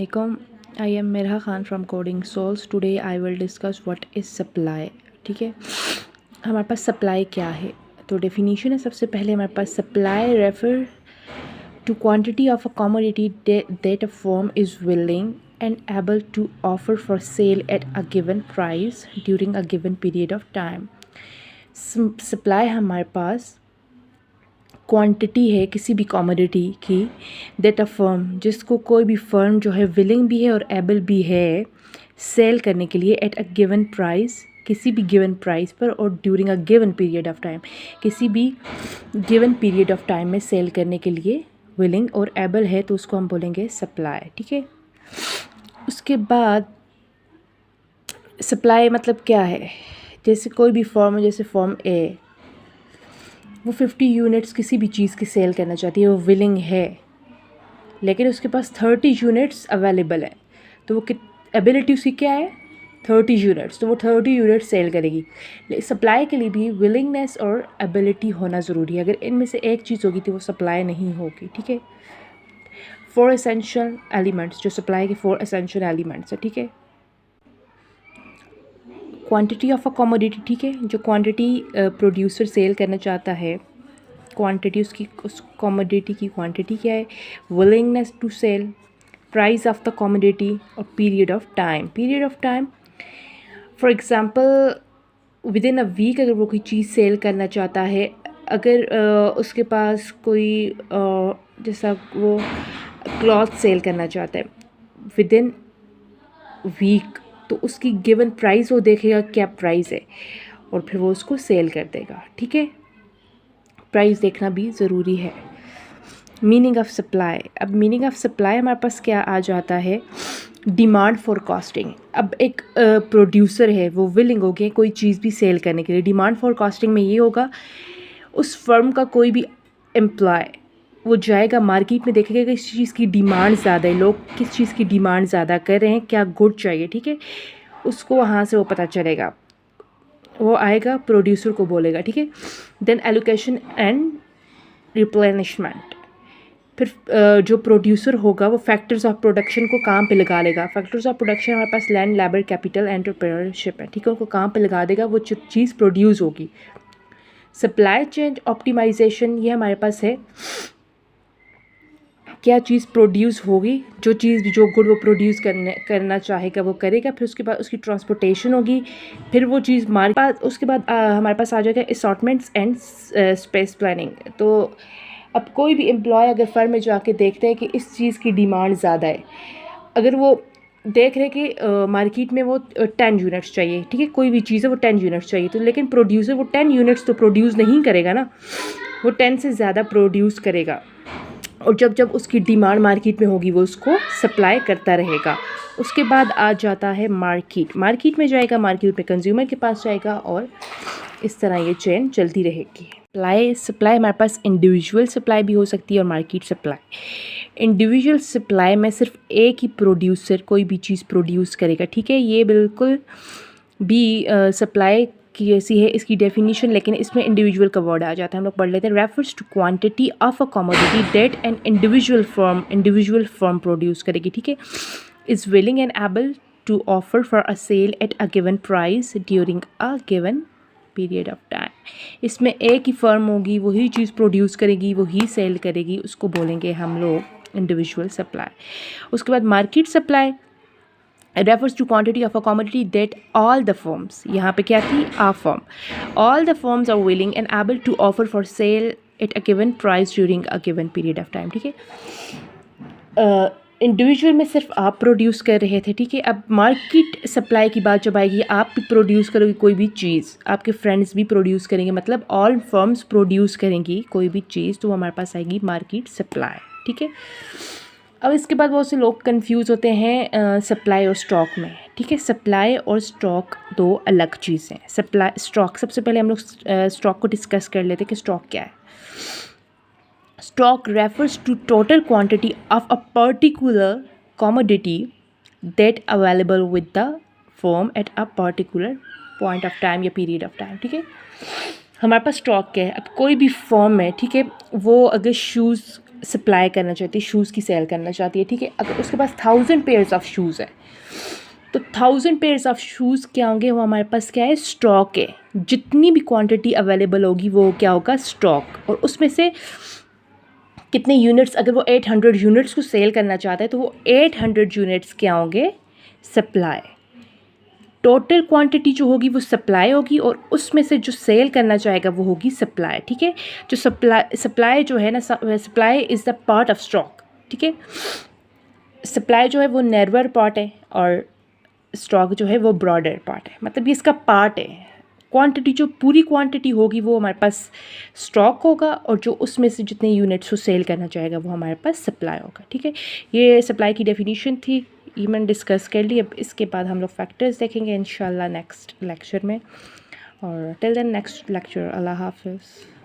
Assalamualaikum. I am Mirha Khan from Coding Souls. Today I will discuss what is supply. ठीक है, हमारे पास supply क्या है. तो डेफिनेशन है सबसे पहले हमारे पास supply refer to quantity of a commodity that a firm is willing and able to offer for sale at a given price during a given period of time. Supply हमारे पास quantity है किसी भी commodity की that a firm, जिसको कोई भी firm जो है विलिंग भी है और एबल भी है सेल करने के लिए एट अ गिवन प्राइस, किसी भी गिवन प्राइस पर और during a given period of time, किसी भी गिवन पीरियड ऑफ टाइम में सेल करने के लिए विलिंग और एबल है, तो उसको हम बोलेंगे सप्लाई. ठीक है, उसके बाद सप्लाई मतलब क्या है. जैसे कोई भी फर्म है, जैसे फर्म ए, वो 50 यूनिट्स किसी भी चीज़ की सेल करना चाहती है, वो विलिंग है, लेकिन उसके पास 30 यूनिट्स अवेलेबल है, तो वो एबिलिटी उसकी क्या है 30 यूनिट्स, तो वो 30 यूनिट्स सेल करेगी. सप्लाई के लिए भी विलिंगनेस और एबिलिटी होना ज़रूरी है. अगर इनमें से एक चीज़ होगी तो वो सप्लाई नहीं होगी. ठीक है, 4 एसेंशियल एलिमेंट्स, जो सप्लाई के 4 एसेंशियल एलिमेंट्स है. ठीक है, क्वांटिटी ऑफ अ कमोडिटी. ठीक है, जो क्वांटिटी प्रोड्यूसर सेल करना चाहता है, क्वांटिटी उसकी, उस कमोडिटी की क्वांटिटी क्या है, willingness to sell, price of the commodity और period of time. Period of time for example within a week अगर वो कोई चीज़ सेल करना चाहता है, अगर उसके पास कोई जैसा वो क्लॉथ सेल करना चाहता है विद इन वीक, तो उसकी गिवन प्राइस वो देखेगा क्या प्राइस है और फिर वो उसको सेल कर देगा. ठीक है, प्राइस देखना भी ज़रूरी है. Meaning of supply. अब मीनिंग ऑफ सप्लाई हमारे पास क्या आ जाता है, डिमांड फोरकास्टिंग. अब एक प्रोड्यूसर है, वो विलिंग हो गए कोई चीज़ भी सेल करने के लिए. डिमांड फोरकास्टिंग में ये होगा, उस फर्म का कोई भी एम्प्लॉय वो जाएगा मार्केट में, देखेगा कि इस चीज़ की डिमांड ज़्यादा है, लोग किस चीज़ की डिमांड ज़्यादा कर रहे हैं, क्या गुड चाहिए. ठीक है, उसको वहाँ से वो पता चलेगा, वो आएगा प्रोड्यूसर को बोलेगा. ठीक है, देन एलोकेशन एंड रिप्लेनिशमेंट. फिर जो प्रोड्यूसर होगा वो फैक्टर्स ऑफ प्रोडक्शन को काम पे लगा लेगा. फैक्टर्स ऑफ प्रोडक्शन हमारे पास लैंड, लेबर, कैपिटल, एंटरप्रेन्योरशिप है. ठीक है, उनको काम पे लगा देगा, वो चीज़ प्रोड्यूस होगी. सप्लाई चेन ऑप्टिमाइजेशन, ये हमारे पास है, क्या चीज़ प्रोड्यूस होगी, जो चीज़ जो गुड वो प्रोड्यूस करना चाहेगा वो करेगा. फिर उसके बाद उसकी ट्रांसपोर्टेशन होगी, फिर वो चीज़ मार्केट. उसके बाद हमारे पास आ जाएगा असॉर्टमेंट्स एंड स्पेस प्लानिंग. तो अब कोई भी एम्प्लॉय अगर फर्म में जाके देखते हैं कि इस चीज़ की डिमांड ज़्यादा है, अगर वो देख रहे कि मार्केट में वो 10 यूनिट्स चाहिए. ठीक है, कोई भी चीज़ है वो 10 यूनिट्स चाहिए, तो लेकिन प्रोड्यूसर वो 10 यूनिट्स तो प्रोड्यूस नहीं करेगा ना, वो 10 से ज़्यादा प्रोड्यूस करेगा. और जब जब उसकी डिमांड मार्केट में होगी वो उसको सप्लाई करता रहेगा. उसके बाद आ जाता है मार्केट. मार्केट में जाएगा, मार्केट में कंज्यूमर के पास जाएगा, और इस तरह ये चेन चलती रहेगी. सप्लाई हमारे पास इंडिविजुअल सप्लाई भी हो सकती है और मार्केट सप्लाई. इंडिविजुअल सप्लाई में सिर्फ एक ही प्रोड्यूसर कोई भी चीज़ प्रोड्यूस करेगा. ठीक है, ये बिल्कुल भी सप्लाई की ऐसी है इसकी डेफिनेशन, लेकिन इसमें इंडिविजुअल का वर्ड आ जाता है. हम लोग पढ़ लेते हैं. Refers to quantity of a commodity that an individual firm produce करेगी. ठीक है, is willing and able to offer for a sale at a given price during a given period of time. इसमें एक ही फर्म होगी, वही चीज़ produce करेगी, वही cell करेगी, उसको बोलेंगे हम लोग इंडिविजुअल सप्लाई. उसके बाद market supply refers to quantity of a commodity that all the firms, यहाँ पे क्या थी, a firm, all the firms are willing and able to offer for sale at a given price during a given period of time. ठीक है, individual में सिर्फ आप produce कर रहे थे. ठीक है, अब मार्केट सप्लाई की बात जब आएगी, आप भी प्रोड्यूस करोगे कोई भी चीज़, आपके फ्रेंड्स भी प्रोड्यूस करेंगे, मतलब ऑल फर्म्स प्रोड्यूस करेंगी कोई भी चीज़, तो हमारे पास आएगी मार्केट सप्लाई. ठीक है, अब इसके बाद बहुत से लोग कंफ्यूज होते हैं सप्लाई और स्टॉक में. ठीक है, सप्लाई और स्टॉक दो अलग चीज़ें हैं. सप्लाई, स्टॉक, सबसे पहले हम लोग स्टॉक को डिस्कस कर लेते हैं कि स्टॉक क्या है. Stock refers to total quantity of a particular commodity that available with the firm at a particular point of time या पीरियड ऑफ टाइम. ठीक है, हमारे पास स्टॉक क्या है. अब कोई भी फर्म है, ठीक है, वो अगर शूज़ सप्लाई करना चाहती है, शूज़ की सेल करना चाहती है, ठीक है। अगर उसके पास 1000 पेयर्स ऑफ शूज़ है तो 1000 पेयर्स ऑफ शूज़ क्या होंगे, वो हमारे पास क्या है, स्टॉक है। जितनी भी क्वांटिटी अवेलेबल होगी वो क्या होगा, स्टॉक। और उसमें से कितने यूनिट्स, अगर वो 800 यूनिट्स को सेल करना चाहता है तो वो 800 यूनिट्स क्या होंगे, सप्लाई। टोटल क्वांटिटी जो होगी वो सप्लाई होगी और उसमें से जो सेल करना चाहेगा वो होगी सप्लाई, ठीक है। जो सप्लाई जो है ना, supply is the part of stock, ठीक है। सप्लाई जो है वो नैरोअर पार्ट है और स्टॉक जो है वो ब्रॉडर पार्ट है, मतलब ये इसका पार्ट है। क्वांटिटी जो पूरी क्वांटिटी होगी वो हमारे पास स्टॉक होगा और जो उसमें से जितने यूनिट्स को सेल करना चाहेगा वो हमारे पास सप्लाई होगा, ठीक है। ये सप्लाई की डेफिनेशन थी, ये मैंने डिस्कस कर ली। अब इसके बाद हम लोग फैक्टर्स देखेंगे इंशाल्लाह नेक्स्ट लेक्चर में। और टिल देन नेक्स्ट लेक्चर, अल्लाह हाफिज़।